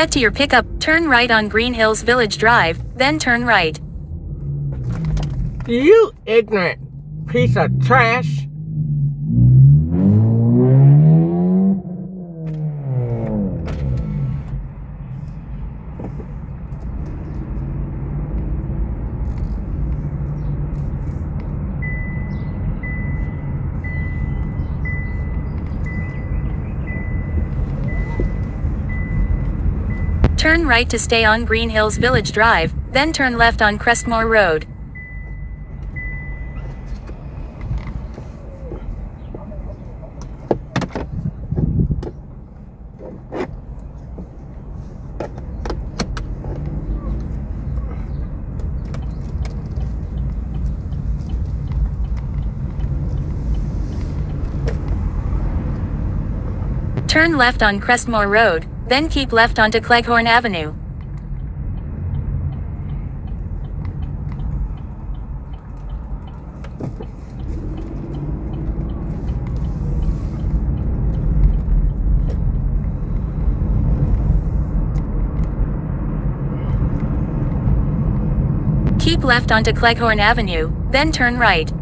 Head to your pickup, turn right on Green Hills Village Drive, then turn right. You ignorant piece of trash. Turn right to stay on Green Hills Village Drive, then turn left on Crestmore Road. Turn left on Crestmore Road, then keep left onto Cleghorn Avenue. Keep left onto Cleghorn Avenue, then turn right.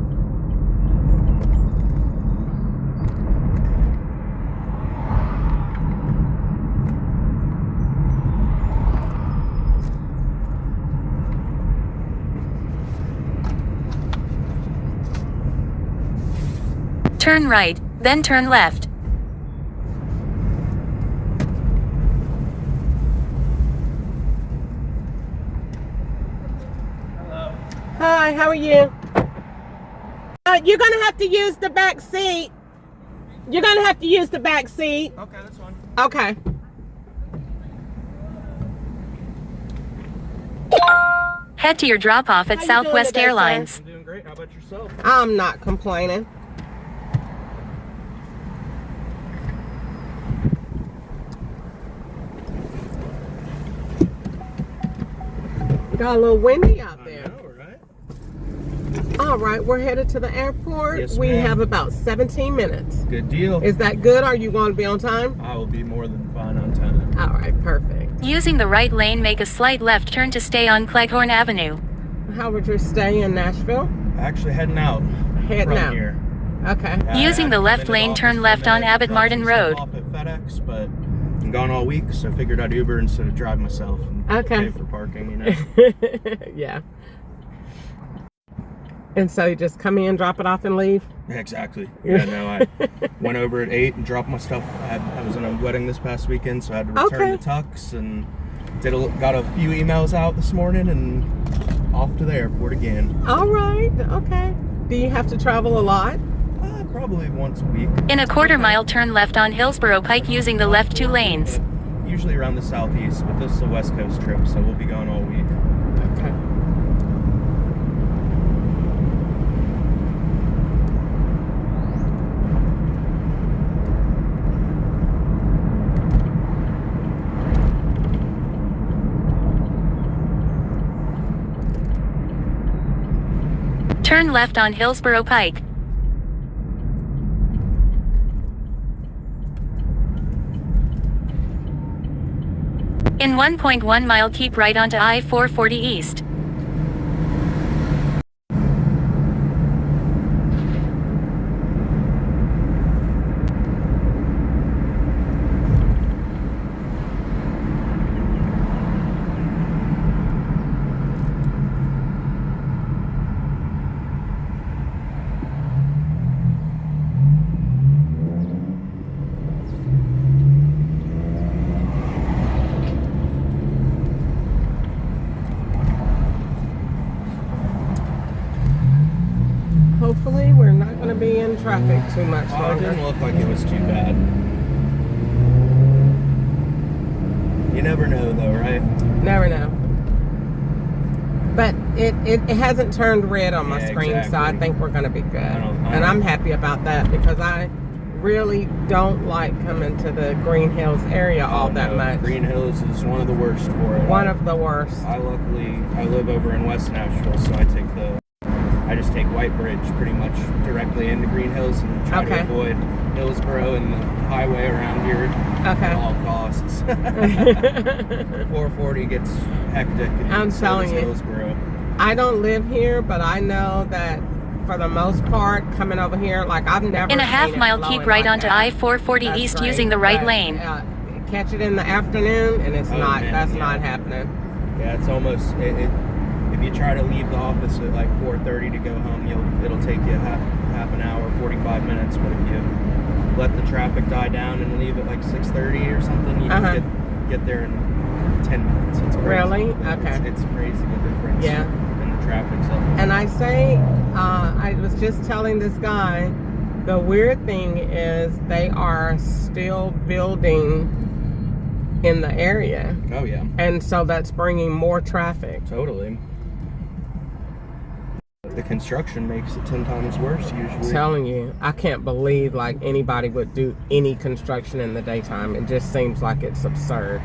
Turn right, then turn left. Hello. Hi, how are you? You're gonna have to use the back seat. You're gonna have to use the back seat. Okay, that's fine. Okay. Head to your drop-off at How you doing Southwest today, Airlines. sir? I'm doing great. How about yourself? I'm not complaining. Got a little windy out there. I know, right? All right, we're headed to the airport. Yes, we ma'am. have about 17 minutes. Good deal. Is that good? Are you going to be on time? I will be more than fine on time. All right, perfect. Using the right lane, make a slight left turn to stay on Cleghorn Avenue. How was your stay in Nashville? Actually heading out Heading from out. here. Okay. Using the left I'm in lane, office turn for a left on minute, Abbott drop Martin some stuff Road. off at FedEx, but I'm gone all week, so I figured I'd Uber instead of drive myself and Okay. pay for parking, you know. Yeah. And so you just come in, drop it off, and leave? Exactly. Yeah, no, I went over at 8 and dropped my stuff. I was in a wedding this past weekend, so I had to return Okay. to Tux and got a few emails out this morning and off to the airport again. All right. Okay. Do you have to travel a lot? Probably once a week. In a quarter-mile, turn left on Hillsborough Pike using the left two lanes. Usually around the southeast, but this is a West Coast trip, so we'll be going all week. Okay. Turn left on Hillsborough Pike. In 1.1 mile, keep right onto I-440 East. Hopefully, we're not going to be in traffic too much Oh, it longer. didn't look like it was too bad. You never know, though, right? Never know. But it hasn't turned red on my Yeah, screen, so I exactly. think we're going to be good. I And I'm don't- happy about that because I really don't like coming to the Green Hills area all that No, much. Green Hills is one of the worst for it. One of the worst. I live over in West Nashville, so I take the I just take White Bridge pretty much directly into Green Hills and try to avoid Hillsboro and the highway around here at all costs. 440 gets hectic. I'm telling you. Hillsboro. I don't live here, but I know that for the most part, coming over here, like I've never In a seen half it mile, flowing keep right like onto that. I-440 That's East great, using the right but, lane. Catch it in the afternoon, and it's not happening. Yeah, it's almost if you try to leave the office at like 4:30 to go home, it'll take you half an hour, 45 minutes. But if you let the traffic die down and leave at like 6:30 or something, you can get there in 10 minutes. It's crazy. Really? Okay. It's crazy the difference. In the traffic zone. And I say, I was just telling this guy, the weird thing is they are still building in the area. Oh yeah. And so that's bringing more traffic. Totally. The construction makes it 10 times worse usually. I'm telling you, I can't believe like anybody would do any construction in the daytime. It just seems like it's absurd.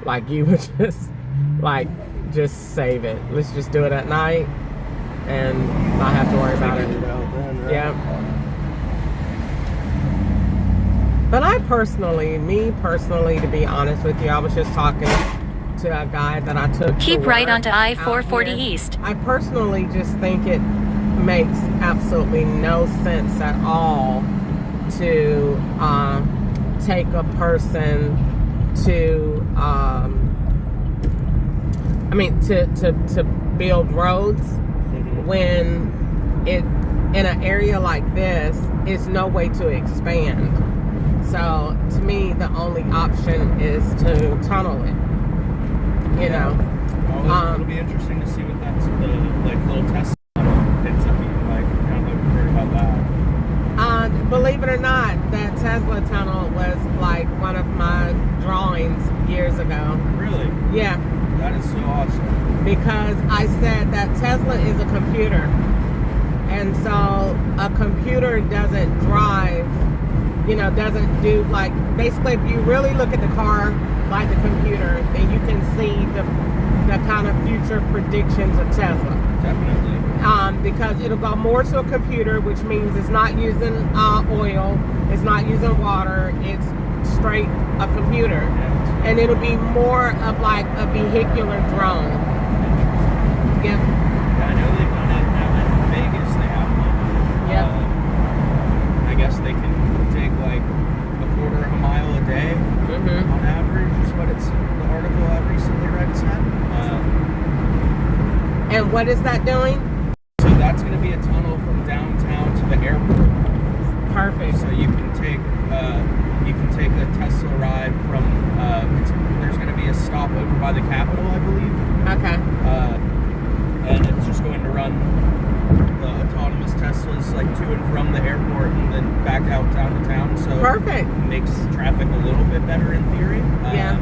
Like you would just save it. Let's just do it at night and not have to worry about it. Yeah. But me personally, to be honest with you, I was just talking to a guy that I took. Keep right onto I-440 East. I personally just think it makes absolutely no sense at all to take a person to to build roads when it in an area like this is no way to expand. So to me, the only option is to tunnel it. You know. Well, it'll be interesting to see what that's the little Tesla ends up being like. I don't know if you've heard about that. Believe it or not, that Tesla tunnel was like one of my drawings years ago. Really? Yeah. That is so awesome. Because I said that Tesla is a computer. And so a computer doesn't drive, doesn't do basically if you really look at the car like the computer, then you can see the kind of future predictions of Tesla. Definitely. Because it'll go more to a computer, which means it's not using oil, it's not using water, it's straight a computer. Yeah. And it'll be more of like a vehicular drone. Yep. Yeah, I know they've done it now in Vegas. They have one. Yep. I guess they can take like a quarter of a mile a day on average, is what the article I recently read said. And what is that doing? So that's going to be a tunnel from downtown to the airport. Perfect. So you can take a Tesla ride from. There's going to be a stop over by the Capitol, I believe. Okay. And it's just going to run the autonomous Teslas like to and from the airport and then back out down to town. So perfect. It makes traffic a little bit better in theory. Yeah.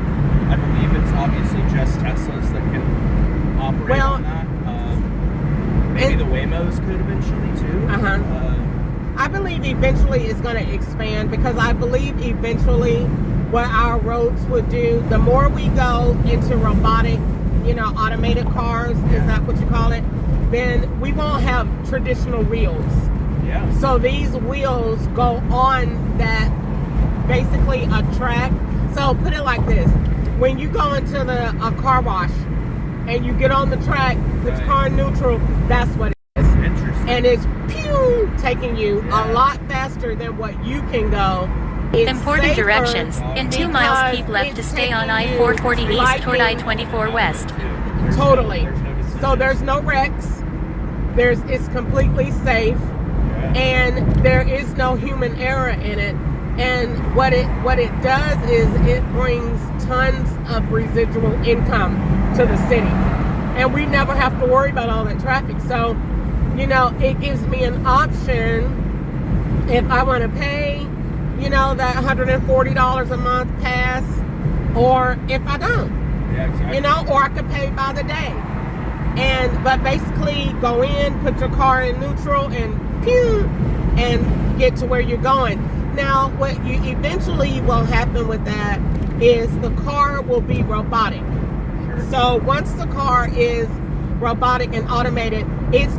I believe it's obviously just Teslas that can operate on that. Maybe the Waymos could eventually too. I believe eventually it's going to expand because I believe eventually what our roads would do, the more we go into robotic, automated cars, is that what you call it? Then we won't have traditional wheels. Yeah. So these wheels go on that, basically a track. So put it like this. When you go into a car wash and you get on the track, the car neutral, that's what it is. Interesting. And it's taking you a lot faster than what you can go. It's important directions. In 2 miles, keep left to stay on I-440 East toward I-24 West. Totally. So there's no wrecks. It's completely safe, and there is no human error in it. And what it does is it brings tons of residual income to the city, and we never have to worry about all that traffic. So, it gives me an option if I want to pay, that $140 a month pass, or if I don't. Yeah, exactly. Or I could pay by the day. But basically go in, put your car in neutral and get to where you're going. Now, what you eventually will happen with that is the car will be robotic. Sure. So once the car is robotic and automated, it's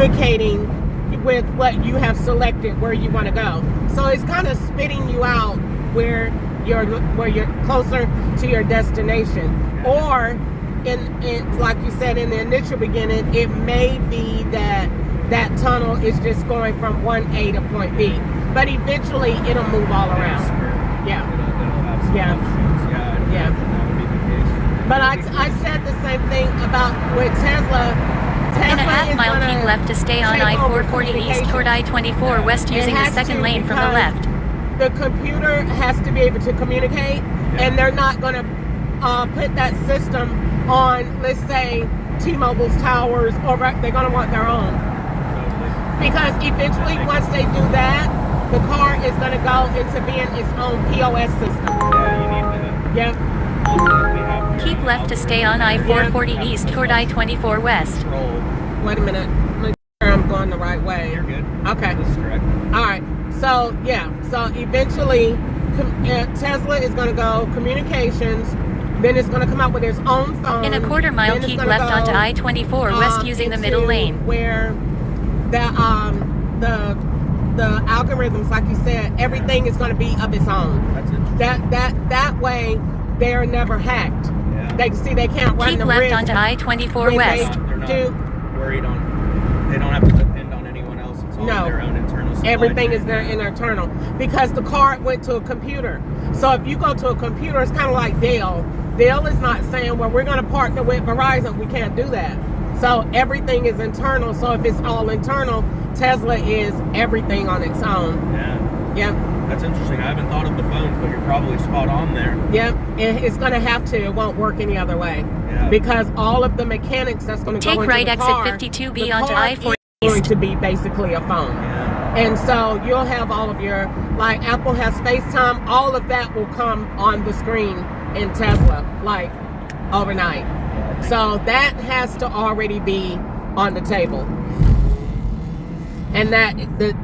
communicating with what you have selected where you want to go. So it's kind of spitting you out where you're closer to your destination. Or in like you said in the initial beginning, it may be that tunnel is just going from point A to point B, but eventually it'll move all around. Yeah. It'll have some options. Yeah. That would be the case. But I said the same thing about with Tesla. In a Tesla is half-mile, gonna keep left to stay on take over I-440 east toward I-24 west It using the has second to, lane from the because left. The computer has to be able to communicate, and they're not going to put that system on, let's say, T-Mobile's towers, or they're going to want their own. Because eventually, once they do that, the car is going to go into being its own POS system. Yeah, you need to. Keep left to stay on I-440 east toward I-24 west. Wait a minute. Make sure I'm going the right way. You're good. Okay. This is correct. All right. So, So eventually, Tesla is going to go communications. Then it's going to come out with its own phone. In a quarter mile, keep left onto I-24 west using the middle lane. Where the algorithms, like you said, everything is going to be of its own. That's interesting. That way, they are never hacked. Yeah. They can't run Keep the left risk onto I-24 west. They're not worried on. They don't have to depend on anyone else. It's all their own internal supply everything chain. is their internal, because the card went to a computer. So if you go to a computer, it's kind of like Dell. Dell is not saying, well, we're going to partner with Verizon. We can't do that. So everything is internal. So if it's all internal, Tesla is everything on its own. Yeah. Yep. That's interesting. I haven't thought of the phones, but you're probably spot on there. Yep. It's going to have to. It won't work any other way. Yeah. Because all of the mechanics that's going to go Take into right the exit car, 52B the onto car I-40 is going east. to be basically a phone. Yeah. And so you'll have all of your, like Apple has FaceTime, all of that will come on the screen in Tesla, like overnight. So that has to already be on the table. And that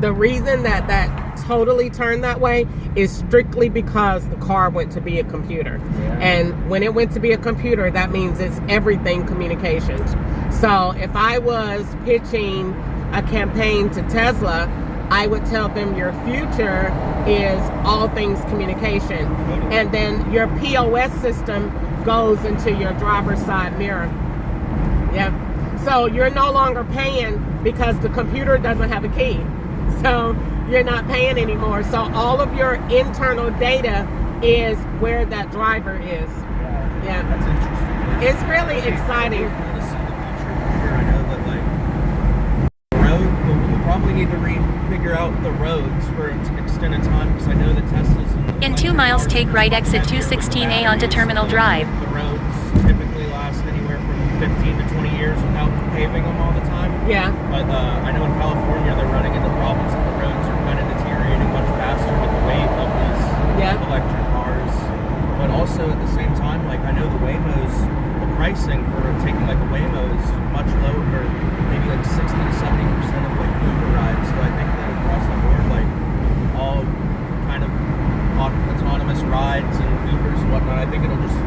the reason that totally turned that way is strictly because the car went to be a computer. Yeah. And when it went to be a computer, that means it's everything communications. So if I was pitching a campaign to Tesla, I would tell them your future is all things communication. And then your POS system goes into your driver's side mirror. Yep. So you're no longer paying because the computer doesn't have a key. So you're not paying anymore. So all of your internal data is where that driver is. Yeah. That's interesting. It's really exciting. To see the future for sure. I know that we'll probably need to figure out the roads for an extended time, because I know that Tesla's In 2 miles, take right exit 216A onto Terminal Drive. The roads typically last anywhere from 15 to 20 years without paving them all the time. Yeah. But I know in California they're running into problems that the roads are kind of deteriorating much faster with the weight of these electric cars. But also at the same time, like I know the Waymos, the pricing for taking like a Waymo is much lower, or maybe like 60 to 70% of like Uber rides. So I think that across the board, like all kind of autonomous rides and Ubers and whatnot, I think it'll just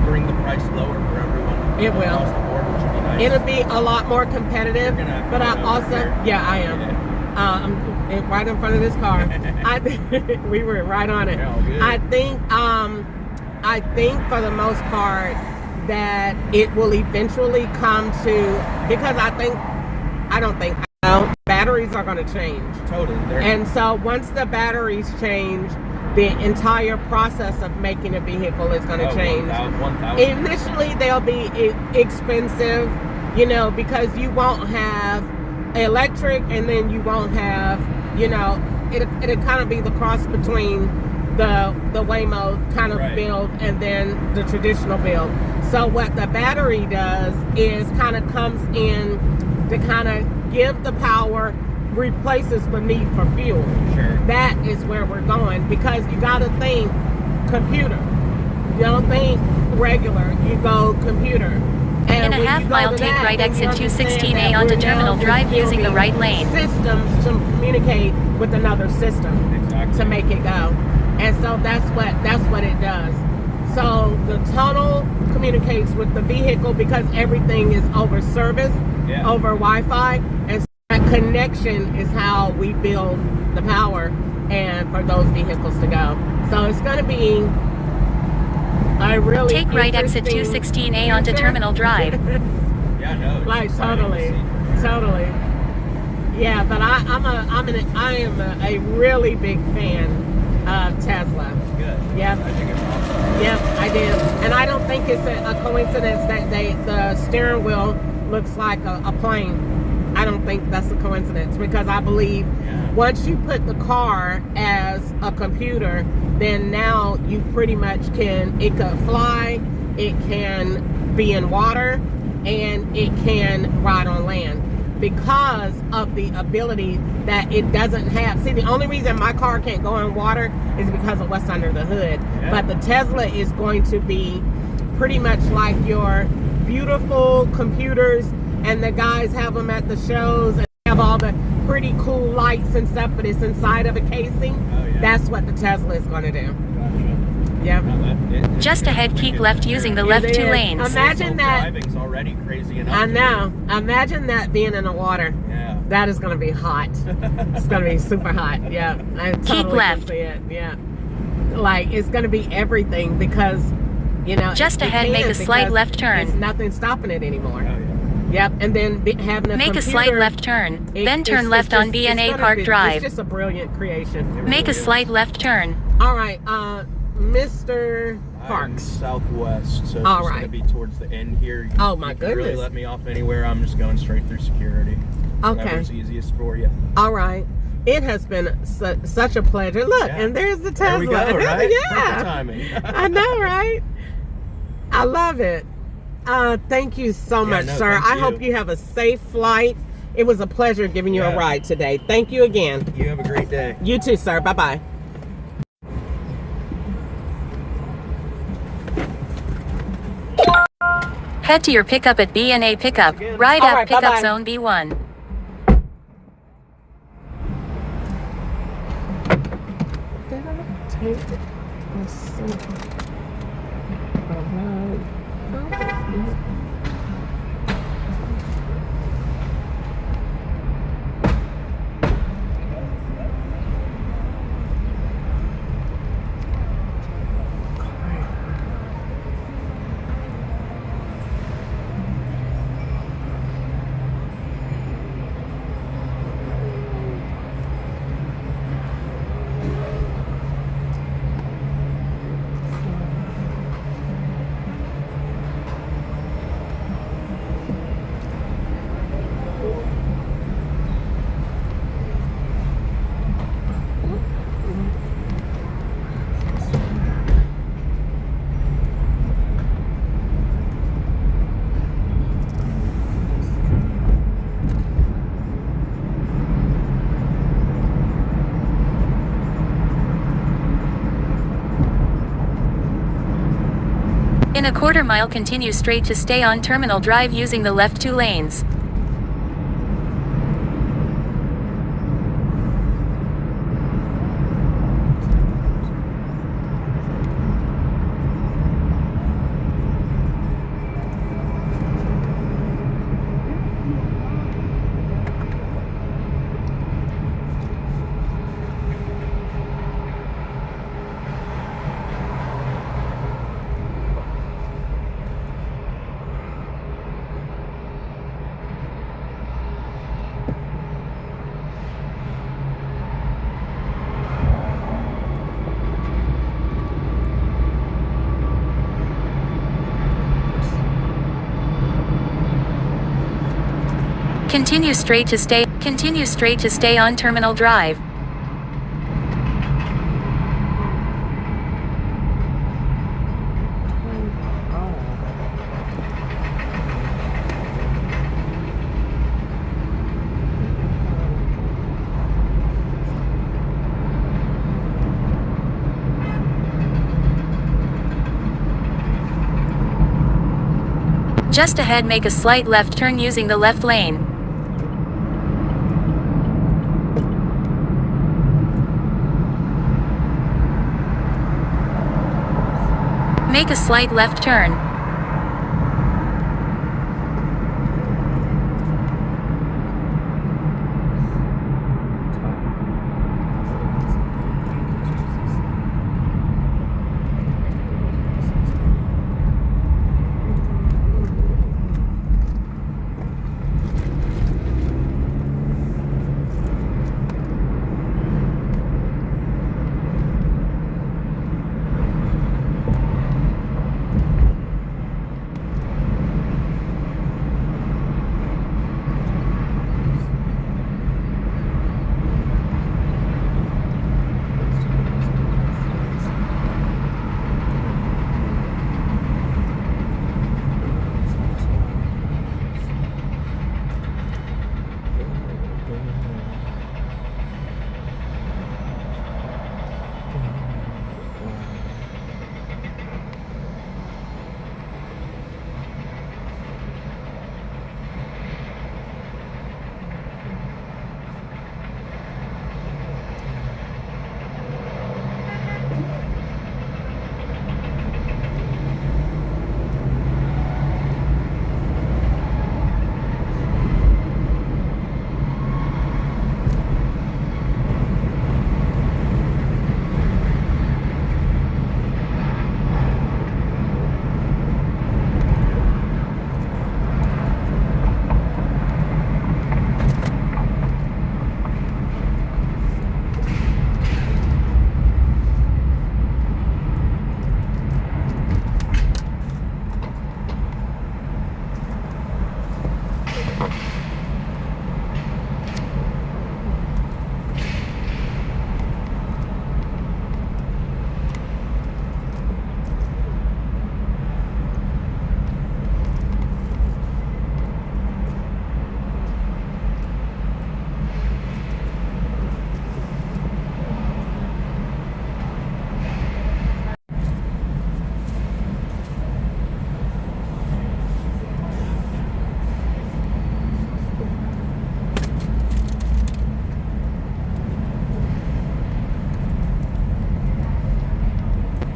bring the price lower for everyone. It will. Across the board, which would be nice. It'll be a lot more competitive, but I also, I am. I'm right in front of this car. We were right on it. Yeah, good. I think for the most part that it will eventually come to, because I know batteries are going to change. Totally. And so once the batteries change, the entire process of making a vehicle is going to change. 1,000. Initially, they'll be expensive, because you won't have electric, and then you won't have, it'll kind of be the cross between the Waymo kind of build and then the traditional build. So what the battery does is kind of comes in to kind of give the power, replaces the need for fuel. Sure. That is where we're going, because you got to think computer. You don't think regular, you go computer. And In a half mile, take right exit 216A onto Terminal Drive using the right lane. Systems to communicate with another system to make it go. And so that's what it does. So the tunnel communicates with the vehicle because everything is over service, over Wi-Fi, and so connection is how we build the power and for those vehicles to go. So it's going to be a really Take right exit 216A onto Terminal Drive. Yeah, no. It's like exciting to see. totally. Yeah, but I am a really big fan of Tesla. Good. Yep. I think it's awesome. Yep, I did. And I don't think it's a coincidence that the steering wheel looks like a plane. I don't think that's a coincidence, because I believe once you put the car as a computer, then now you pretty much it could fly, it can be in water, and it can ride on land, because of the ability that it doesn't have. See, the only reason my car can't go in water is because of what's under the hood. Yeah. But the Tesla is going to be pretty much like your beautiful computers, and the guys have them at the shows and have all the pretty cool lights and stuff, but it's inside of a casing. Oh, yeah. That's what the Tesla is going to do. Gotcha. Yep. No, Just ahead, keep left using the left 2 lanes. Imagine that. Driving's already crazy enough. I know. Imagine that being in the water. Yeah. That is going to be hot. It's going to be super hot. Yeah. I totally keep left. Can see it. Yeah. Like, it's going to be everything, because, you know. Just ahead, make a slight left turn. There's nothing stopping it anymore. Oh, yeah. Yep, and then having a Make computer, a slight left turn, then turn left on BNA Park Drive. It's just a brilliant creation. Make a slight left turn. All right, Mr. Parks. I'm southwest, so it's All just right. going to be towards the end here. Oh, my You can really goodness. let me off anywhere. I'm just going straight through security. Okay. Whatever's easiest for you. All right. It has been such a pleasure. Look, Yeah. and there's the Tesla. There we go, right? Yeah. Perfect timing. I know, right? I love it. Thank you so much, no, sir. thank I you. hope you have a safe flight. It was a pleasure giving you a ride today. Thank you again. You have a great day. You too, sir. Bye-bye. Head to your pickup at BNA Pickup. Ride All up right, Pickup bye-bye. Zone B1. Did I take a sip? In a quarter mile, continue straight to stay on Terminal Drive using the left 2 lanes. Continue straight to stay on Terminal Drive. Just ahead, make a slight left turn using the left lane. Make a slight left turn.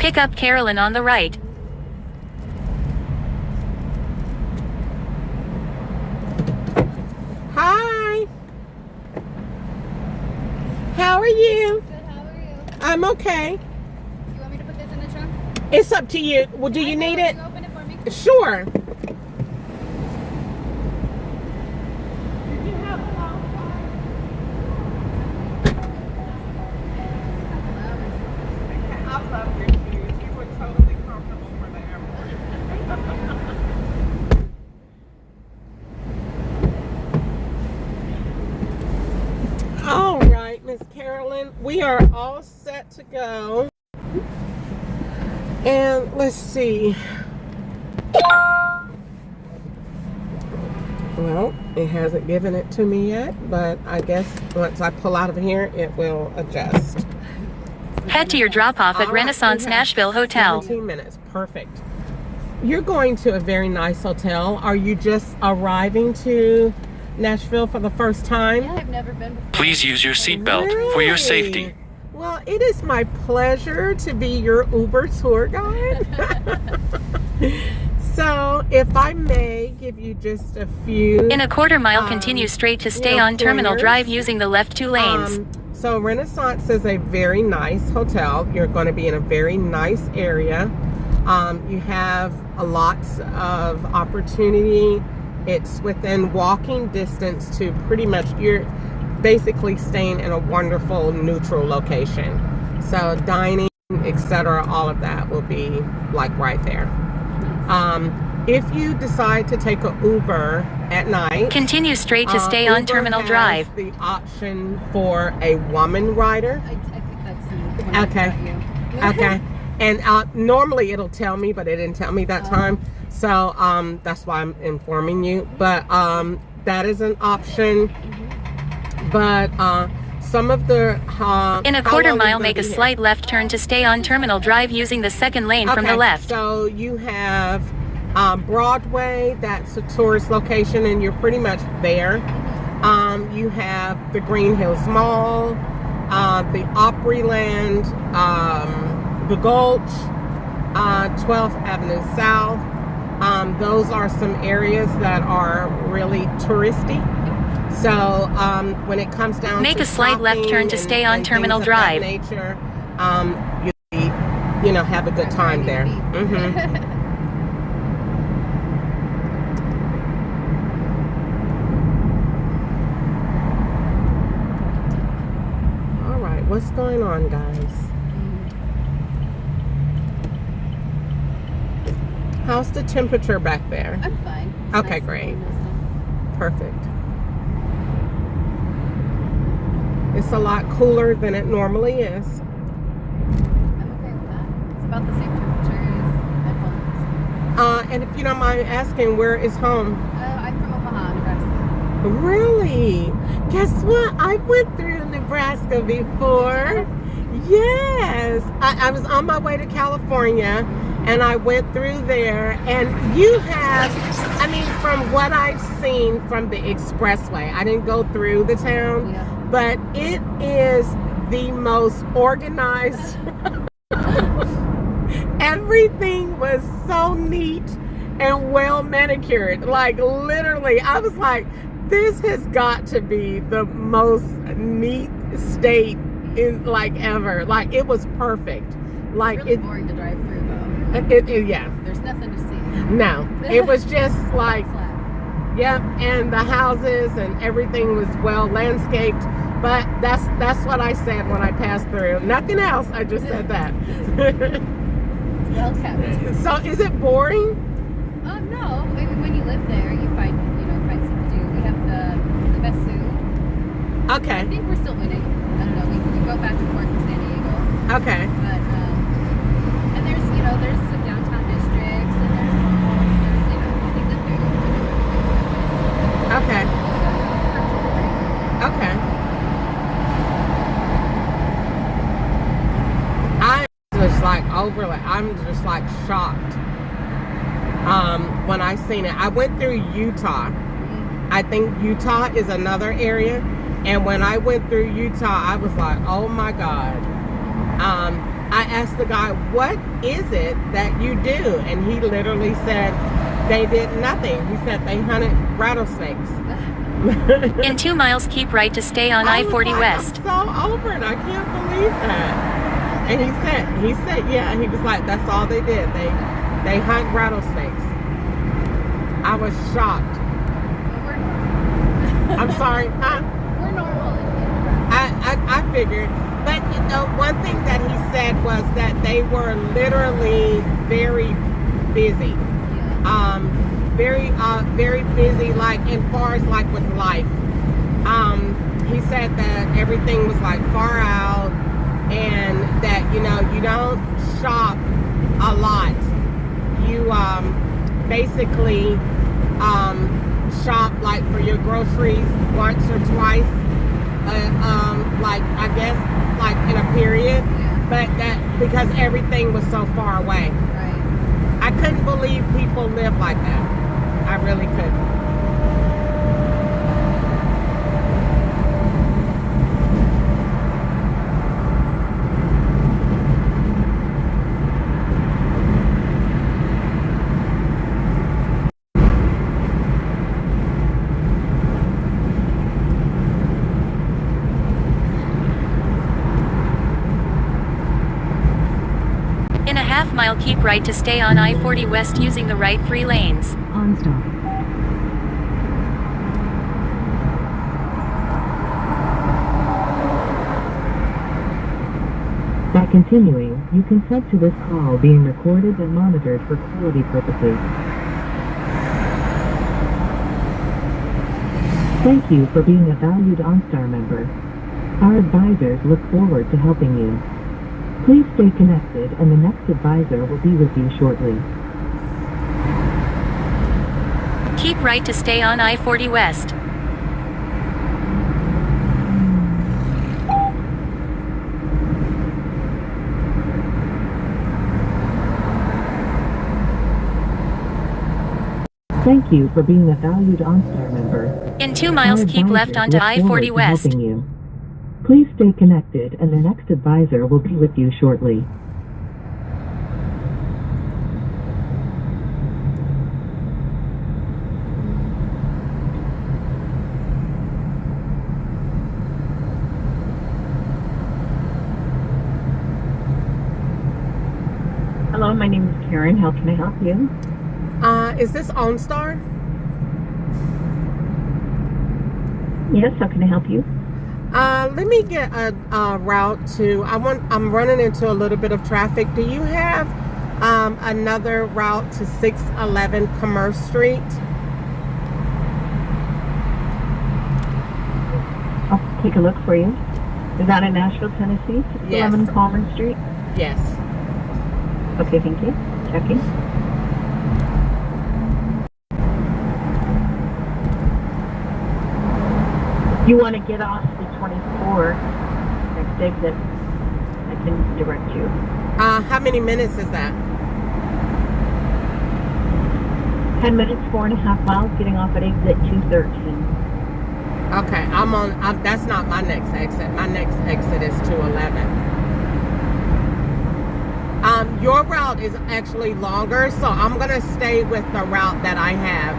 Pick up Carolyn on the right. Hi. How are you? Good, how are you? I'm okay. You want me to put this in the trunk? It's up to you. Well, do you need it? Can you open it for me? Sure. I love your shoes. You were totally comfortable for the airport. All right, Miss Carolyn, we are all set to go. And let's see. Well, it hasn't given it to me yet, but I guess once I pull out of here, it will adjust. Head to your drop-off at All right, Renaissance we have Nashville Hotel. 17 minutes. Perfect. You're going to a very nice hotel. Are you just arriving to Nashville for the first time? Yeah, I've never been before. Please use your seatbelt for your safety. Well, it is my pleasure to be your Uber tour guide. So, if I may give you just a few... In a quarter mile, continue straight to stay on Terminal pointers. Drive using the left 2 lanes. So Renaissance is a very nice hotel. You're going to be in a very nice area. You have lots of opportunity. It's within walking distance to pretty much, you're basically staying in a wonderful neutral location. So dining, etc., all of that will be like right there. If you decide to take an Uber at night, Continue straight to stay on Uber Terminal has Drive. the option for a woman rider. I think that's the one I Okay. got you. Okay. And normally it'll tell me, but it didn't tell me that time. So that's why I'm informing you. But that is an option. But some of the In a quarter mile, make a slight left turn to stay on Terminal Drive using the 2nd lane from the left. So you have Broadway, that's a tourist location, and you're pretty much there. You have the Green Hills Mall, the Opryland, the Gulch, 12th Avenue South. Those are some areas that are really touristy. So when it comes down Make to a slight left turn to shopping stay on and Terminal things of that Drive. nature, you know, have a good time there. All right, what's going on, guys? How's the temperature back there? I'm fine. It's Okay, nice great. and cool. Perfect. It's a lot cooler than it normally is. I'm okay with that. It's about the same temperature as at home. And if you don't mind asking, where is home? I'm from Omaha, Nebraska. Really? Guess what? I went through Nebraska before. Yes. I was on my way to California and I went through there, and you have, I mean, from what I've seen from the expressway, I didn't go through the town, but it is the most organized. Everything was so neat and well manicured. Like literally, I was like, this has got to be the most neat state in like ever. Like it was perfect. Like It's really boring to drive through though. Yeah. There's nothing to see. No, it was just like, Flat. yep, and the houses and everything was well landscaped. But that's what I said when I passed through. Nothing else. I just said that. Well kept. So is it boring? No. Maybe when you live there, you find something to do. We have the best zoo. I Okay. think we're still winning. I don't know. We go back and forth to San Diego. Okay. But and there's there's some downtown districts and there's malls. There's we live there. Okay. Okay. I'm just like shocked. When I seen it, I went through Utah. I think Utah is another area, and when I went through Utah, I was like, oh my God, I asked the guy, what is it that you do? And he literally said they did nothing. He said they hunted rattlesnakes. In 2 miles, keep right to stay on I was I-40 like, West. I'm so over it. I can't believe that. And he said, yeah. He was like, that's all they did. They hunt rattlesnakes. I was shocked. I'm sorry, huh? We're normal. I figured. But the one thing that he said was that they were literally very busy. Very busy, like as far as like with life. He said that everything was like far out, and that you don't shop a lot. You basically shop like for your groceries once or twice, like I guess like in a period, but that because everything was so far away. Right. I couldn't believe people live like that. I really couldn't. In a half-mile, keep right to stay on I-40 West using the right 3 lanes. On stop. By continuing, you consent to this call being recorded and monitored for quality purposes. Thank you for being a valued OnStar member. Our advisors look forward to helping you. Please stay connected and the next advisor will be with you shortly. Keep right to stay on I-40 West. Thank you for being a valued OnStar member. In 2 miles, Our keep left advisors onto look forward I-40 to West. helping you. Please stay connected and the next advisor will be with you shortly. Hello, my name is Karen. How can I help you? Is this OnStar? Yes, how can I help you? Let me get a route to. I'm running into a little bit of traffic. Do you have another route to 611 Commerce Street? I'll take a look for you. Is that in Nashville, Tennessee? 611 Yes. Commerce Street? Yes. Okay, thank you. Checking. You want to get off the 24 next exit? I can direct you. How many minutes is that? 10 minutes, 4.5 miles, getting off at exit 213. Okay, that's not my next exit. My next exit is 211. Your route is actually longer, so I'm gonna stay with the route that I have.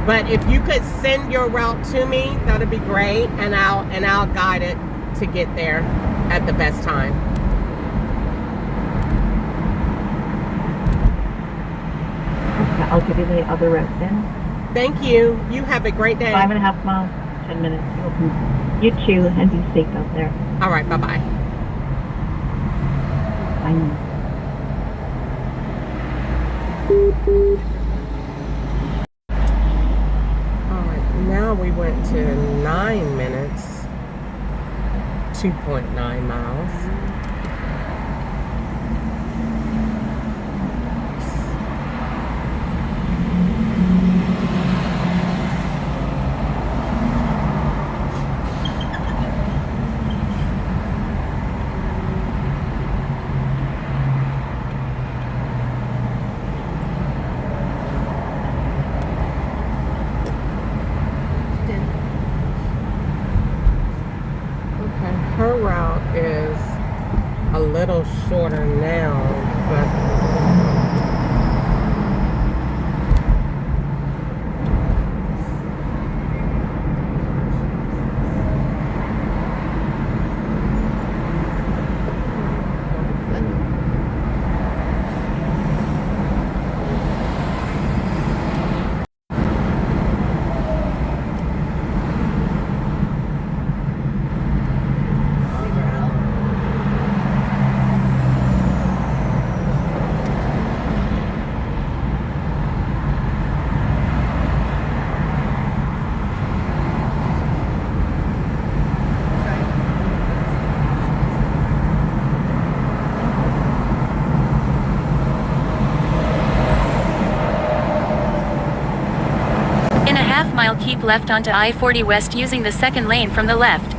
But if you could send your route to me, that'd be great, and I'll guide it to get there at the best time. Okay, I'll give you the other route then. Thank you. You have a great day. 5.5 miles, 10 minutes. You too, and be safe out there. All right, bye-bye. Bye. Alright, now we went to 9 minutes, 2.9 miles. Her route is little shorter now, but In a half-mile, keep left onto I-40 West using the second lane from the left.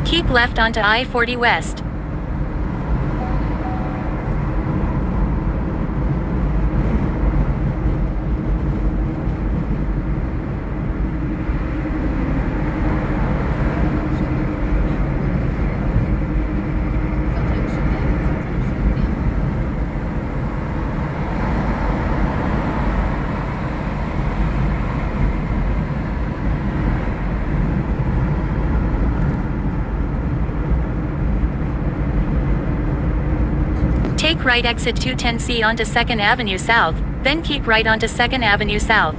Keep left onto I-40 West. Sometimes she can, sometimes she can't. Take right exit 210C onto 2nd Avenue South, then keep right onto 2nd Avenue South.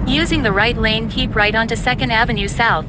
Using the right lane, keep right onto 2nd Avenue South.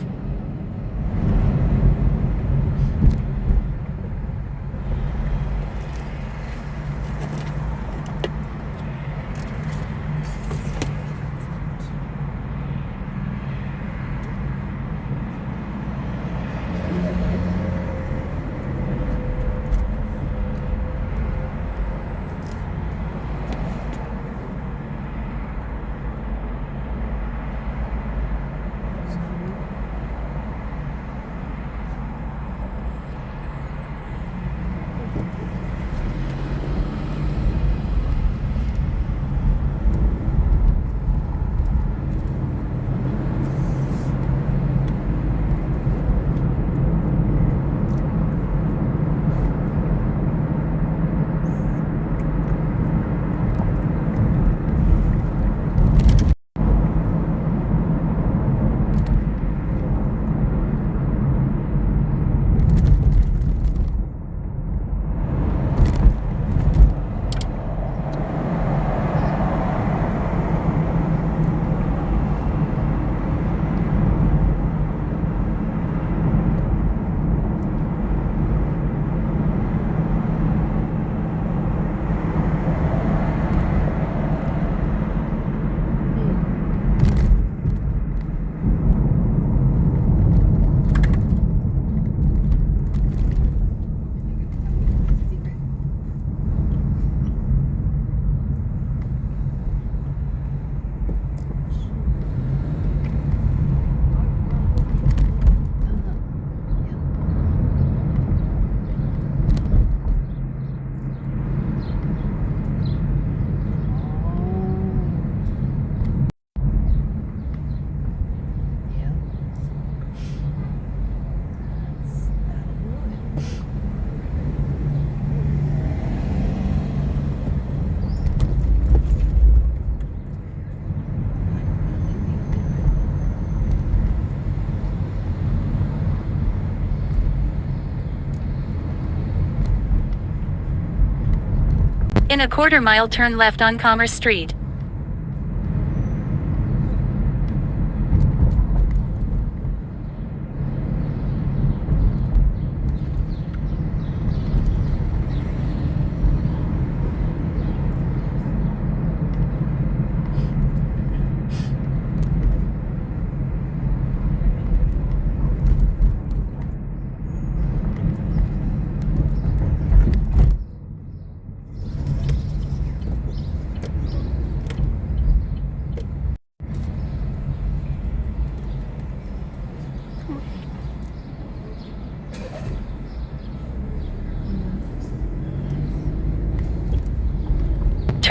In a quarter-mile, turn left on Commerce Street.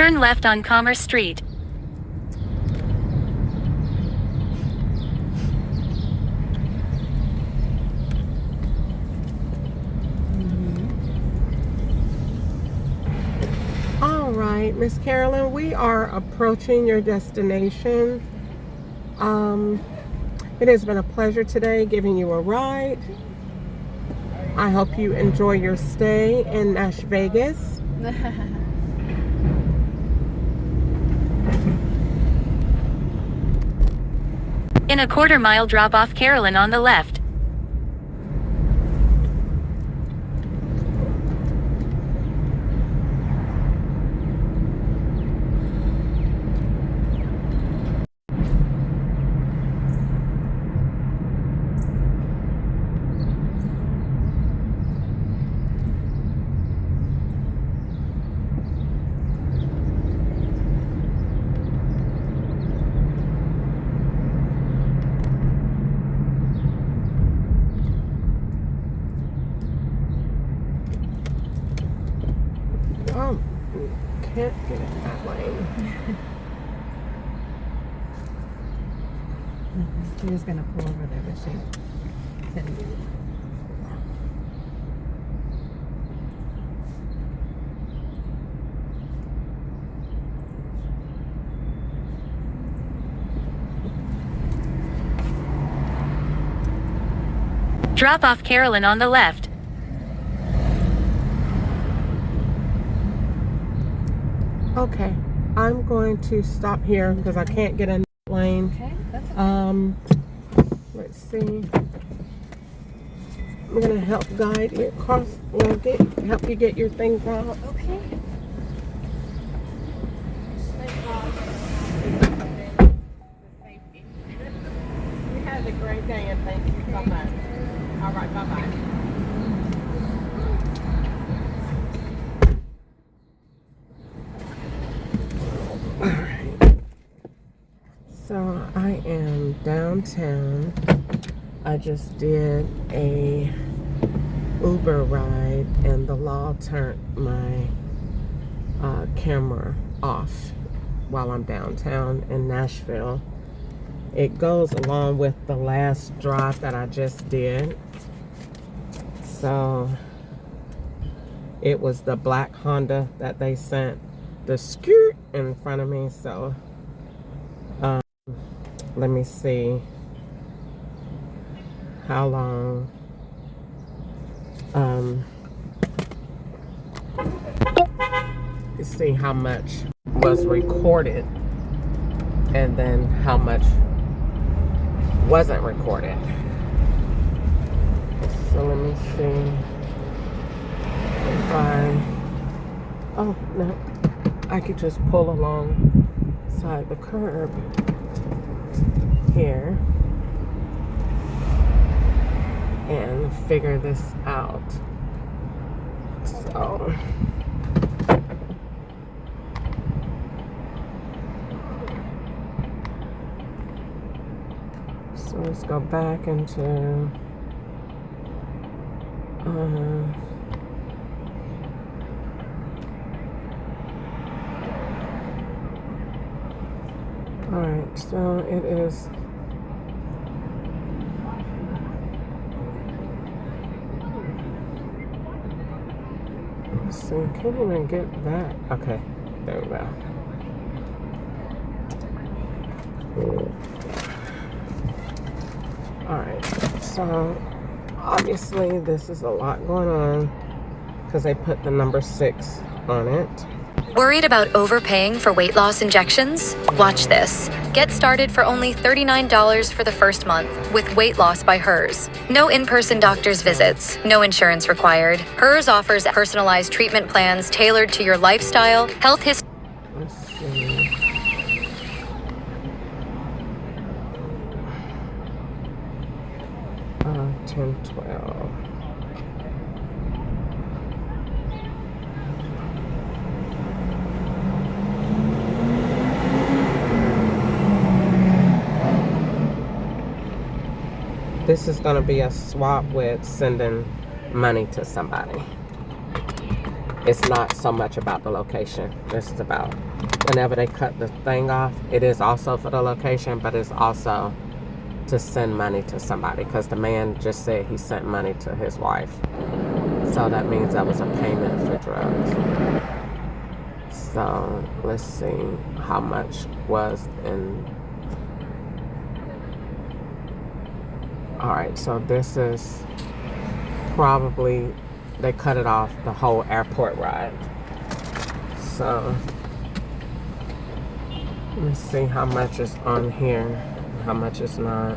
Turn left on Commerce Street. All right, Miss Carolyn, we are approaching your destination. It has been a pleasure today giving you a ride. I hope you enjoy your stay in Las Vegas. In a quarter-mile, drop off Carolyn on the left. Oh, can't get it that lane. She was gonna pull over there, but she couldn't do it. Drop off Carolyn on the left. Okay, I'm going to stop here because I can't get in the lane. Okay, that's okay. Let's see. I'm gonna help guide you across, help you get your things out. Okay. You had a great day and thank you so much. All right, bye-bye. Alright. So I am downtown. I just did a Uber ride and the law turned my camera off while I'm downtown in Nashville. It goes along with the last drive that I just did. So it was the black Honda that they sent the skirt in front of me. So let me see how long see how much was recorded and then how much wasn't recorded. So let me see if oh no, I could just pull along side the curb here and figure this out. So let's go back into all right, so it is let's see, can't even get that. Okay, there we go. Alright, so obviously this is a lot going on because they put the number 6 on it. Worried about overpaying for weight loss injections? Watch this. Get started for only $39 for the first month with Weight Loss by Hers. No in-person doctor's visits, no insurance required. Hers offers personalized treatment plans tailored to your lifestyle, health history. Let's see. $10, $12. This is going to be a swap with sending money to somebody. it's not so much about the location. This is about whenever they cut the thing off, it is also for the location, but it's also to send money to somebody, because the man just said he sent money to his wife. So that means that was a payment for drugs. So let's see how much was in. Alright, so this is probably, they cut it off the whole airport ride. So let's see how much is on here, how much is not.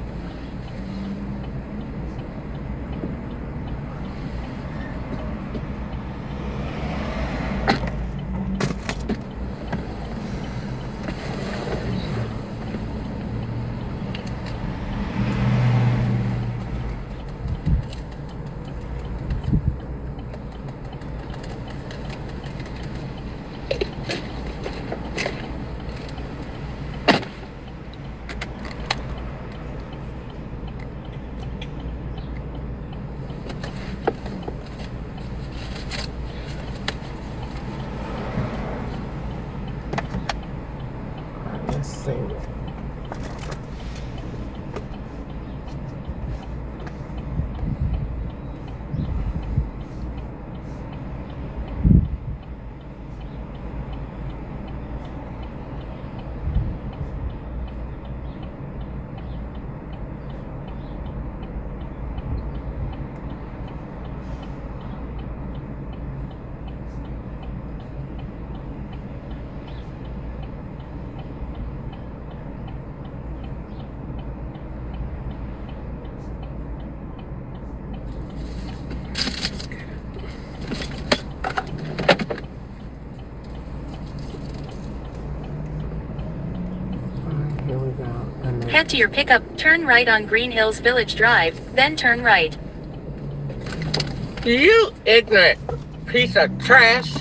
Let's see. Here we go. And then, Head to your pickup, turn right on Green Hills Village Drive, then turn right. you ignorant piece of trash.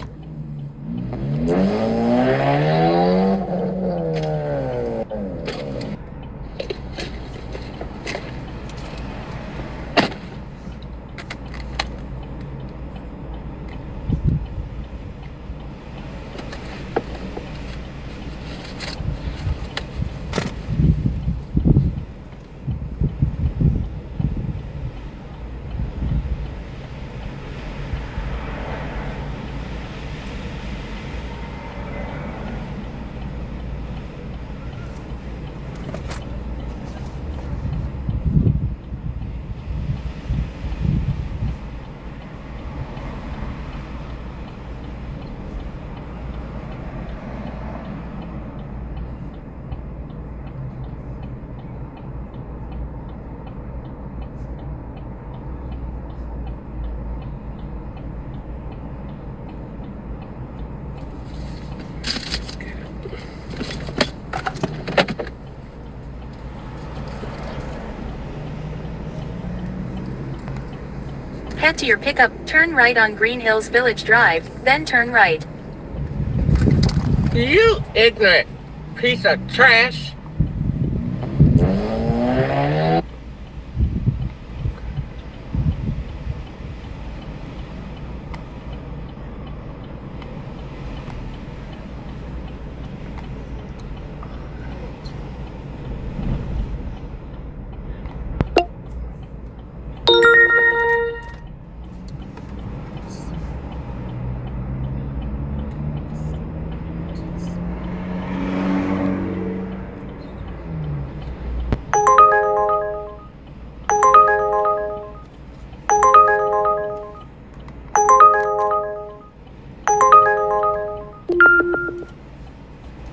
Head to your pickup, turn right on Green Hills Village Drive, then turn right. You ignorant piece of trash.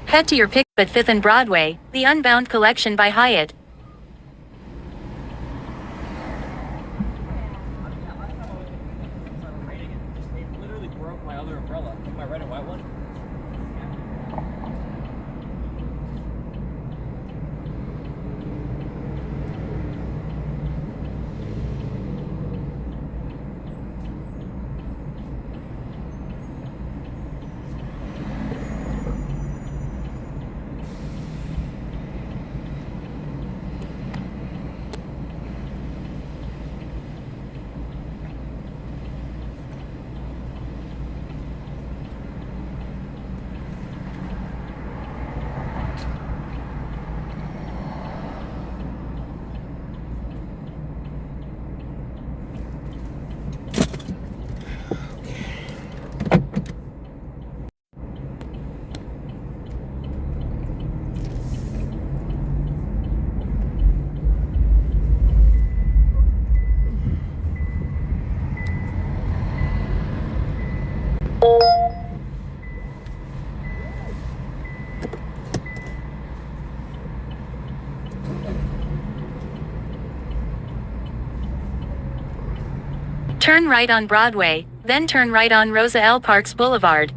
Head to your pickup at 5th and Broadway, the Unbound Collection by Hyatt. It literally broke my other umbrella. My red and white one. Turn right on Broadway, then turn right on Rosa L. Parks Boulevard.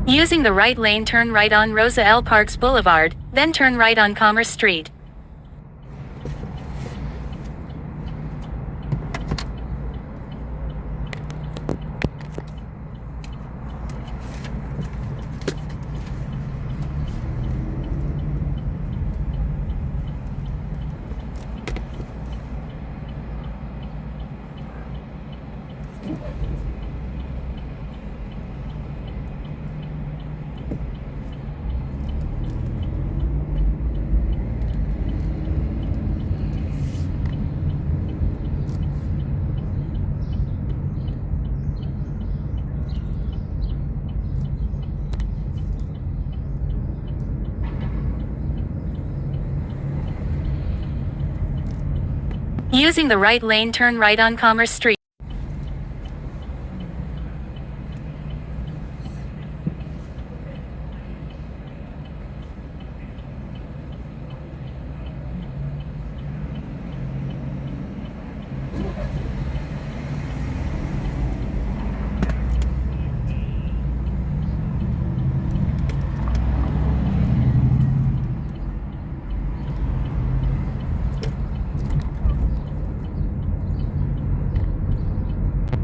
Using the right lane, turn right on Rosa L. Parks Boulevard, then turn right on Commerce Street. Using the right lane, turn right on Commerce Street.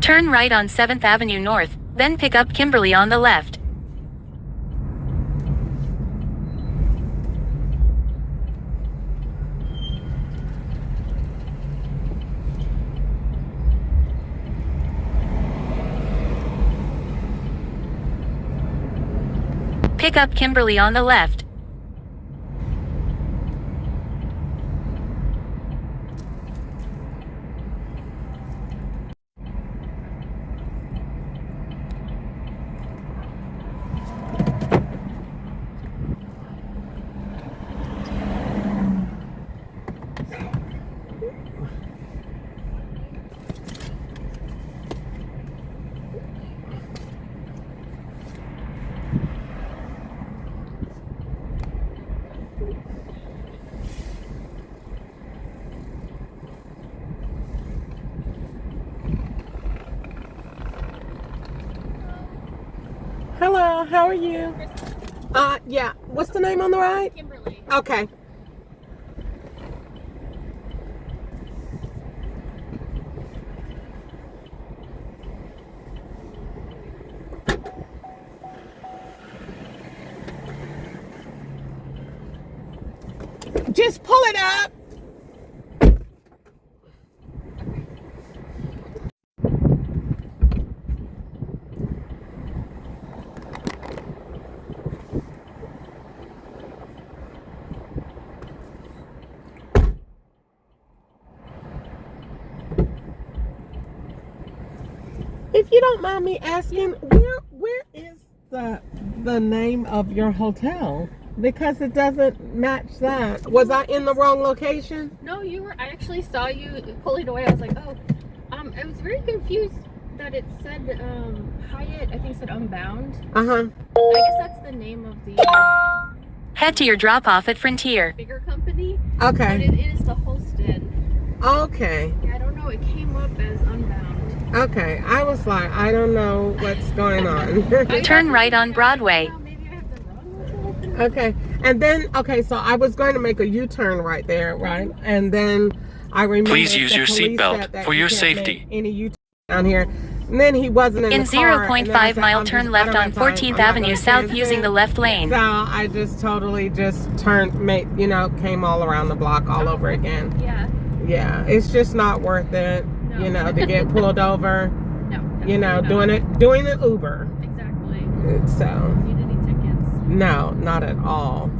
Turn right on 7th Avenue North, then pick up Kimberly on the left. Pick up Kimberly on the left. Hello, how are you? Yeah. What's the name on the ride? Kimberly. Okay. Just pull it up. If you don't mind me asking, where is the name of your hotel? Because it doesn't match that. Was I in the wrong location? No, you were. I actually saw you pulling away. I was like, oh. I was very confused that it said Hyatt. I think it said Unbound. Uh-huh. I guess that's the name of the Head to your drop-off at Frontier. Bigger company. But Okay. it is the Holston. Okay. Yeah, I don't know. It came up as Unbound. Okay. I was like, I don't know what's going on. Turn right on Broadway. Well, maybe I have the wrong one. Okay. And then, okay, so I was going to make a U-turn right there, right? And then I remember Please use the your police seatbelt said that for you your can't safety. make any U-turn down here. And then he wasn't in In the car. 0.5 mile, turn left on 14th Avenue South using the left lane. So I just totally just turned, came all around the block all over again. Yeah. Yeah, it's just not worth it, No. to get pulled over, No. doing an Uber. Exactly. So, Need any tickets? no, not at all.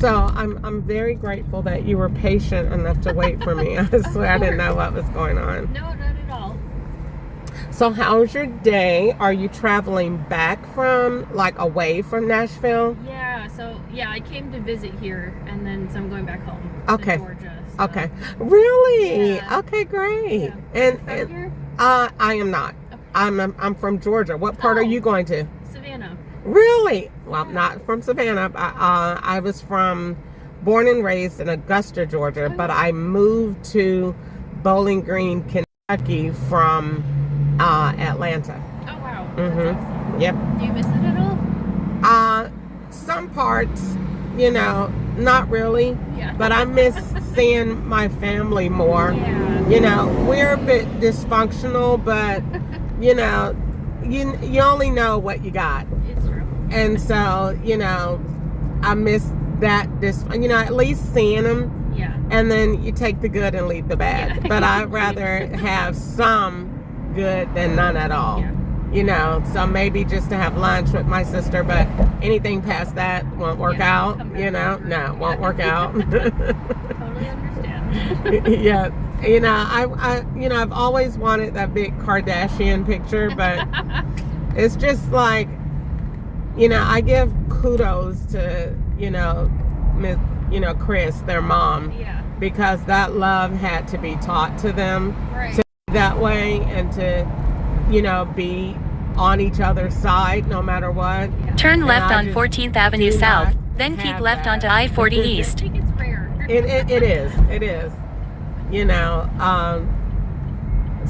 So I'm very grateful that you were patient enough to wait for me. I swear I didn't know what was going on. No, not at all. So how's your day? Are you traveling back from, away from Nashville? Yeah. So I came to visit here, and then I'm going back home. Okay. To Georgia. So. Okay. Really? Yeah. Okay, great. Yeah. And From here? I am not. Okay. I'm from Georgia. What part are you going to? Savannah. Really? Well, I'm not from Savannah. I was born and raised in Augusta, Georgia, but I moved to Bowling Green, Kentucky from Atlanta. Oh wow. That's Mhm. awesome. Yep. Do you miss it at all? Some parts, not really, Yeah. but I miss seeing my family more. Yeah. We're a bit dysfunctional, but you only know what you got. It's true. And so, I miss that, at least seeing them, Yeah. and then you take the good and leave the bad. Yeah. But I'd rather have some good than none at all. Yeah. So maybe just to have lunch with my sister, but anything past that won't work Yeah, out, come back. no, won't work out. Totally understand. Yeah. I've always wanted that big Kardashian picture, but it's just like, I give kudos to, Miss, Chris, their mom, Yeah. because that love had to be taught to them Right. to be that way and to, be on each other's side no matter what. Turn And left I on just 14th Avenue do South, not then keep have left that. onto I-40 I East. think it's rare. It is.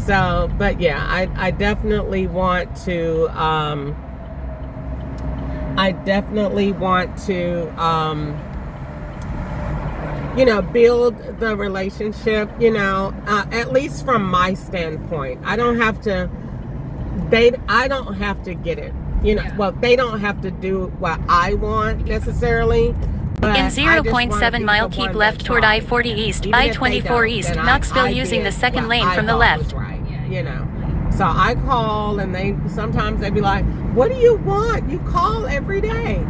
So, but yeah, I definitely want to, build the relationship, at least from my standpoint. I don't have to get it, Yeah. well, they don't have to do what I want necessarily. But In I just wanna 0.7 be mile, the keep one left that toward tries. I-40 East, Even if they I-24 don't, East, then Knoxville I using did the second what lane I from the thought left. was right, Yeah. So I call, and sometimes they'd be like, "What do you want? You call every day."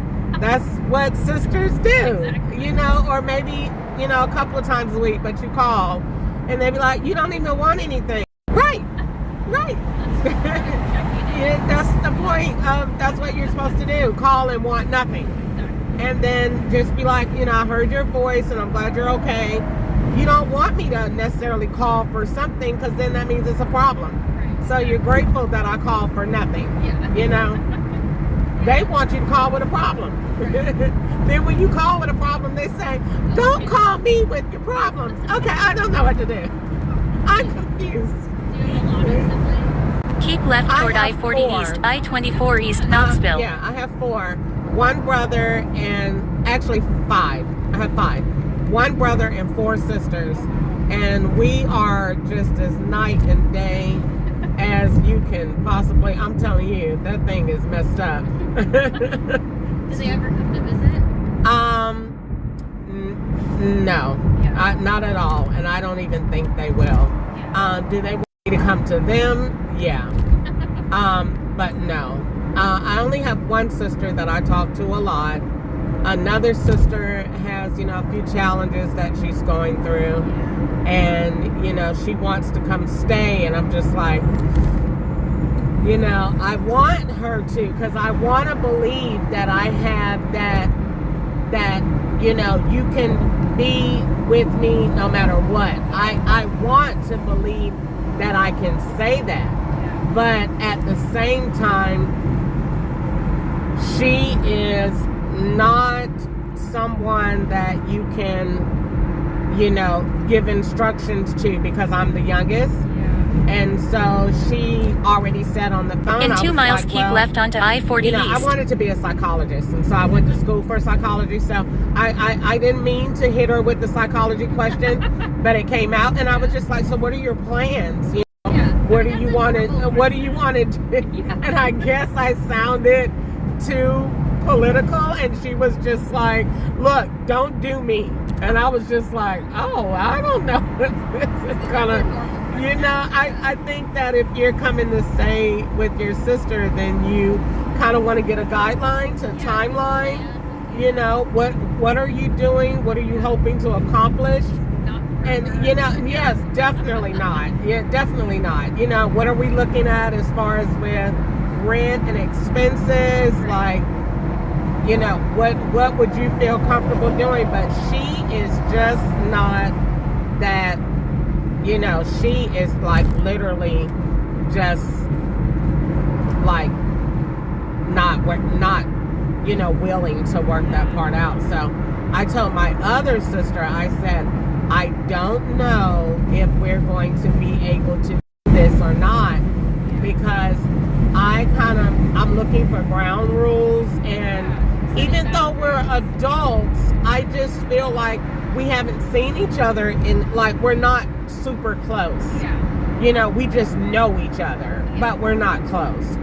That's what sisters do, Exactly. or maybe a couple of times a week, but you call, and they'd be like, "You don't even want anything." Right. Yeah, that's the point of, that's what you're supposed to do, call and want nothing. And then just be like, I heard your voice and I'm glad you're okay. You don't want me to necessarily call for something, because then that means it's a problem. Right. So you're grateful that I call for nothing. Yeah. They want you to call with a problem. Then when you call with a problem, they say, "Don't call me with your problems." Okay, I don't know what to do. I'm confused. Do you have a lot of siblings? Keep left I toward have I-40 4. East, I-24 East, Knoxville. Yeah, I have 4. One brother and actually 5. I have 5. One brother and 4 sisters. And we are just as night and day as you can possibly. I'm telling you, that thing is messed up. Do they ever come to visit? No. Yeah. Not at all. And I don't even think they will. Yeah. Do they want me to come to them? Yeah. But no. I only have one sister that I talk to a lot. Another sister has, a few challenges that she's going through. And, she wants to come stay. And I'm just like, I want her to, because I want to believe that I have that, you can be with me no matter what. I want to believe that I can say that. But at the same time, she is not someone that you can, you know, give instructions to because I'm the youngest. And so she already said on the phone, In I 2 was miles, like, keep well, left onto I-40 you know, I East. wanted to be a psychologist, and so I went to school for psychology. So I didn't mean to hit her with the psychology question, but it came out, and I was just like, so what are your plans? You know, what do you want to do? And I guess I sounded too political, and she was just like, look, don't do me. And I was just like, oh, I don't know. It's kind of... You know, I think that if you're coming to stay with your sister, then you kind of want to get a guideline to timeline. You know, what are you doing? What are you hoping to accomplish? And, you know, yes, definitely not. Yeah, definitely not. You know, what are we looking at as far as with rent and expenses? Like, you know, what would you feel comfortable doing? But she is just not that. You know, she is like literally just like not, you know, willing to work that part out. So I told my other sister, I said, I don't know if we're going to be able to do this or not, because I'm looking for ground rules, and even though we're adults, I just feel like we haven't seen each other in, like, we're not super close. You know, we just know each other, but we're not close.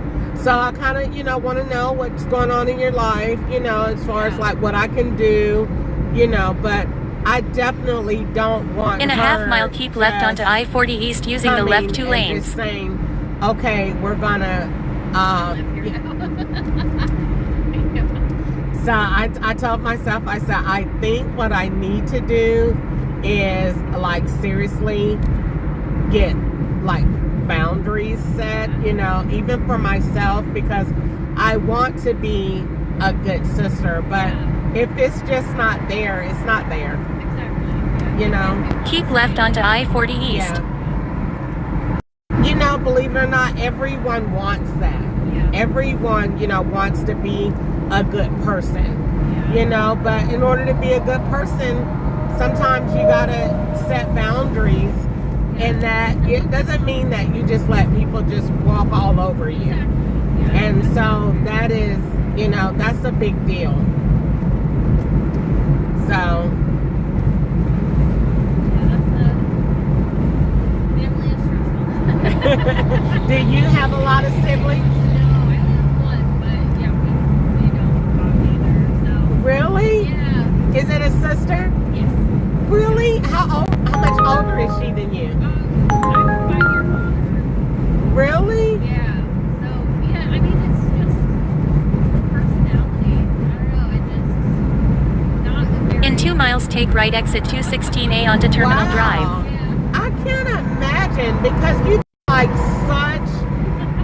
So I kind of, you know, want to know what's going on in your life, you know, as far as like what I can do, you know, but I definitely don't want In a her half-mile, keep left onto I-40 East using the left 2 and lanes. just saying, okay, we're gonna, so I told myself, I said, I think what I need to do is like seriously get like boundaries set, you know, even for myself, because I want to be a good sister, but if it's just not there, it's not there. You know? Keep left onto I-40 East. Yeah. You know, believe it or not, everyone wants that. Everyone, you know, wants to be a good person, you know, but in order to be a good person, sometimes you gotta set boundaries, and that it doesn't mean that you just let people just walk all over you. And so that is, you know, that's a big deal. So do you have a lot of siblings? Really? Yeah. Is it a sister? Yes. Really? How much older is she than you? I'm 5 years older. Really? Yeah. So, yeah, I mean, it's just personality. I don't know, it just not very... In 2 miles, take right exit 216A onto Terminal Drive. Yeah. I can't imagine, because you like such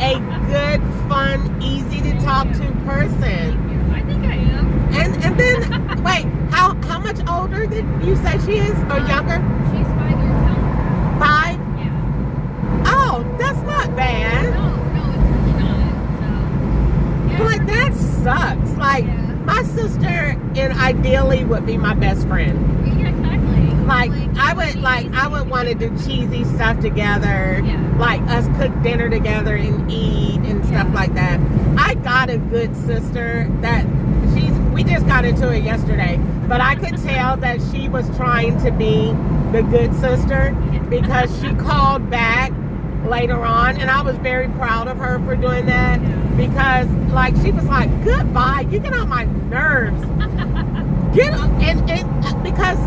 a good, fun, easy to talk to person. I think I am. And then wait, how much older did you say she is, or younger? She's 5 years younger. 5? Yeah. Oh, that's not bad. No, it's really not. So, yeah. Like, that sucks. Like, my sister and ideally would be my best friend. Yeah, exactly. I would want to do cheesy stuff together, like us cook dinner together and eat and stuff like that. I got a good sister that we just got into it yesterday, but I could tell that she was trying to be the good sister, because she called back later on, and I was very proud of her for doing that, because like she was like, goodbye, you get on my nerves. Get up, and because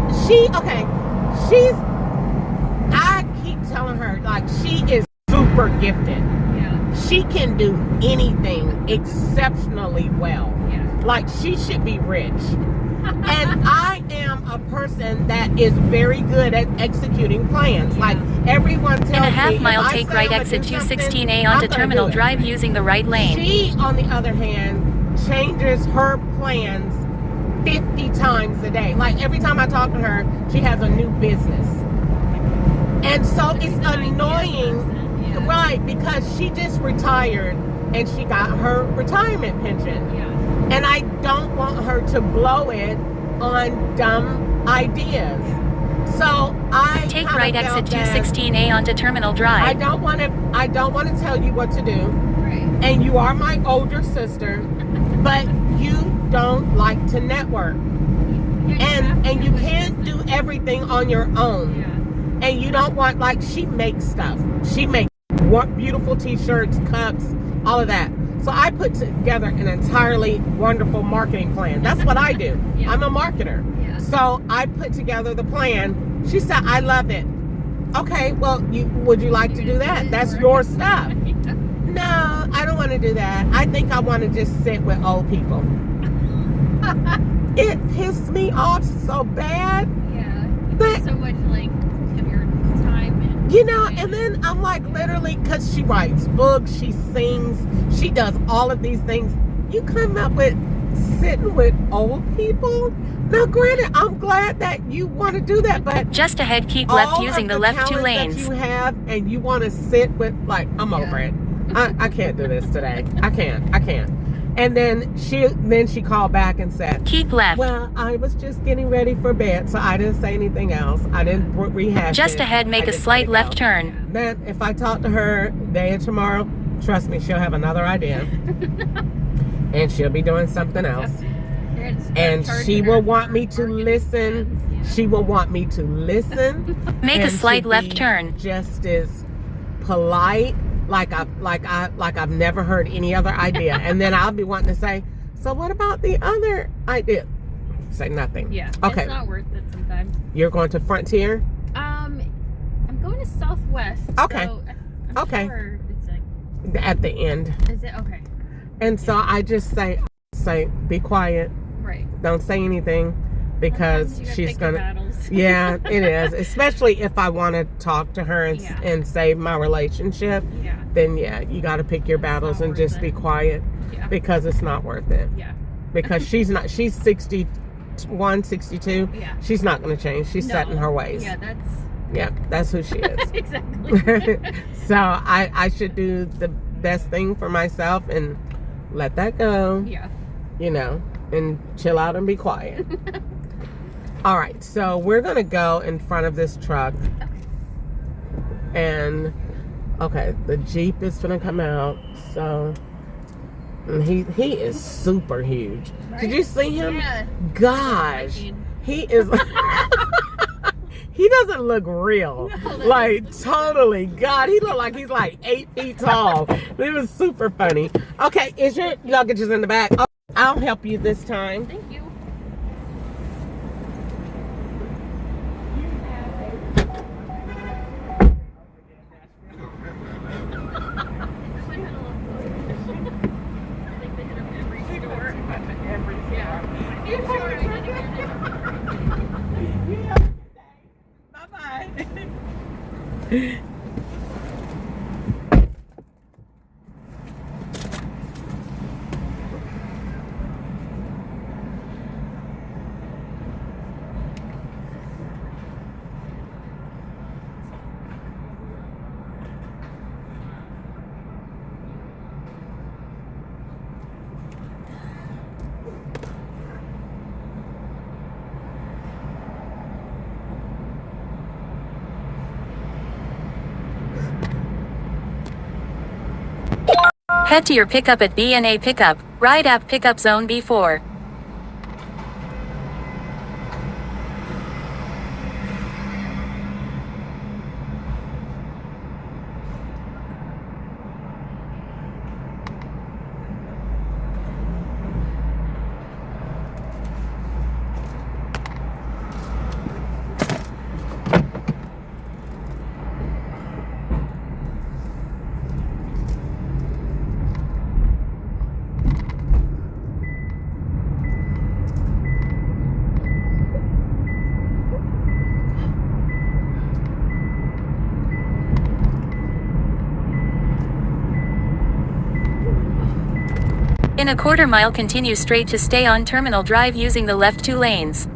I keep telling her, like, she is super gifted. Yeah. She can do anything exceptionally well. Yeah. Like, she should be rich. And I am a person that is very good at executing plans. Like, everyone tells me, In a half if mile, I take say right I'm exit gonna do 216A something, onto I'm gonna Terminal do it. Drive using the right lane. She, on the other hand, changes her plans 50 times a day. Like, every time I talk to her, she has a new business. And so it's annoying, right? Because she just retired and she got her retirement pension. Yeah. And I don't want her to blow it on dumb ideas. So I Take kinda right felt exit that 216A onto Terminal I Drive. don't want to tell you what to do. Right. And you are my older sister, but you don't like to network. And you can't do everything on your own. Yeah. And you don't want, like, she makes stuff. She makes beautiful t-shirts, cups, all of that. So I put together an entirely wonderful marketing plan. That's what I do. Yeah. I'm a marketer. Yeah. So I put together the plan. She said, I love it. Okay, well, would you like to do that? That's your stuff. Yeah. No, I don't want to do that. I think I want to just sit with old people. It pissed me off so bad. Yeah. But, So much like of your time and you know, and then I'm like, literally, because she writes books, she sings, she does all of these things. You come up with sitting with old people? Now, granted, I'm glad that you want to do that, but Just ahead, keep left all using of the left 2 talents lanes. that you have, and you want to sit with, like, I'm over it. I can't do this today. I can't. And then she called back and said, Keep left. well, I was just getting ready for bed, so I didn't say anything else. I didn't rehash Just it. ahead, make I a just slight let it left go. turn. Then if I talk to her day or tomorrow, trust me, she'll have another idea. And she'll be doing something else. You're gonna start And charging she her will for want me to marketing listen. plans. She will want me to listen. Make a and slight to left be turn. just as polite, like I've never heard any other idea. And then I'll be wanting to say, so what about the other idea? Say nothing. Yeah. Okay. It's not worth it sometimes. You're going to Frontier? I'm going to Southwest. Okay. So I'm Okay. sure it's like. At the end. Is it okay? And so I just say, be quiet. Right. Don't say anything, because Sometimes you gotta she's pick your gonna. battles. Yeah, it is. Especially if I want to talk to her and, Yeah. and save my relationship, Yeah. then yeah, you got to pick your battles not and just worth be it. quiet, Yeah. because it's not worth it. Yeah. Because she's 61, 62. Yeah. She's not going to change. She's set in No. her ways. Yeah, Yeah, that's who she is. exactly. So I should do the best thing for myself and let that go, Yeah. you know, and chill out and be quiet. All right, so we're going to go in front of this truck. And, okay, the Jeep is going to come out. So, and he is super huge. Did you see him? Yeah. Gosh. Viking. He is... He doesn't look real. Like, totally. God, he looked like he's like 8 feet tall. It was super funny. Okay, is your luggage in the back? Oh, I'll help you this time. Thank you. Bye-bye. Head to your pickup at BNA Pickup, Ride App Pickup Zone B4. In a quarter mile, continue straight to stay on Terminal Drive using the left 2 lanes.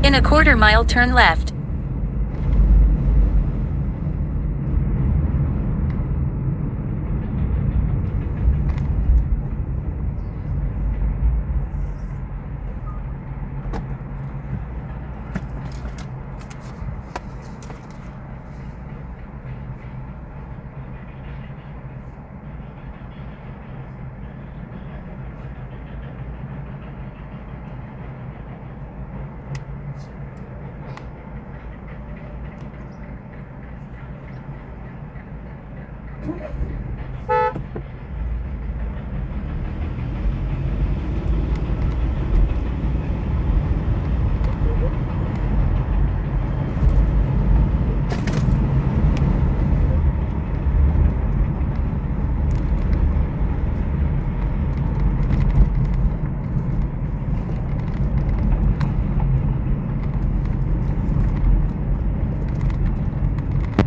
In a quarter-mile, turn left.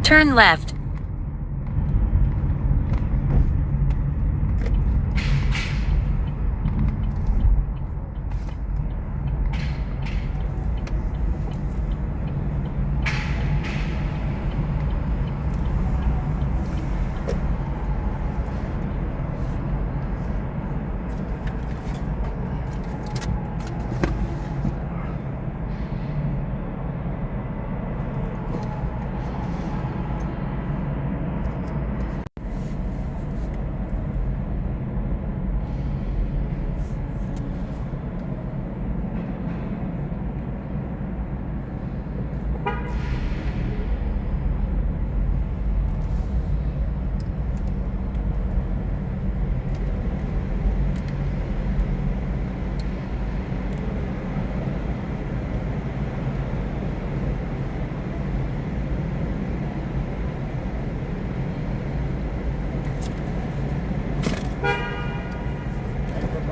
Turn left.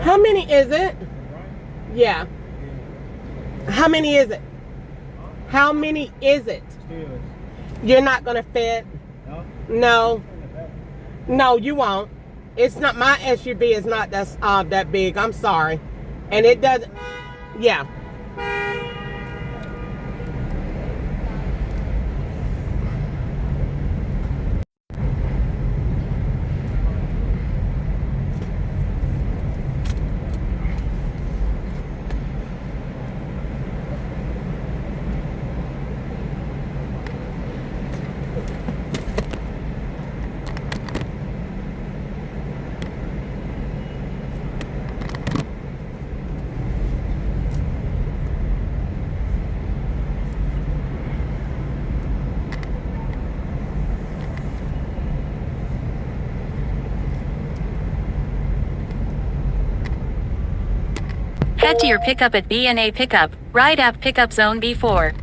How many is it? Yeah. How many is it? How many is it? You're not gonna fit? No. No, you won't. It's not, my SUV is not that big. I'm sorry. And it doesn't, yeah. Head to your pickup at B&A Pickup, Ride App Pickup Zone B4.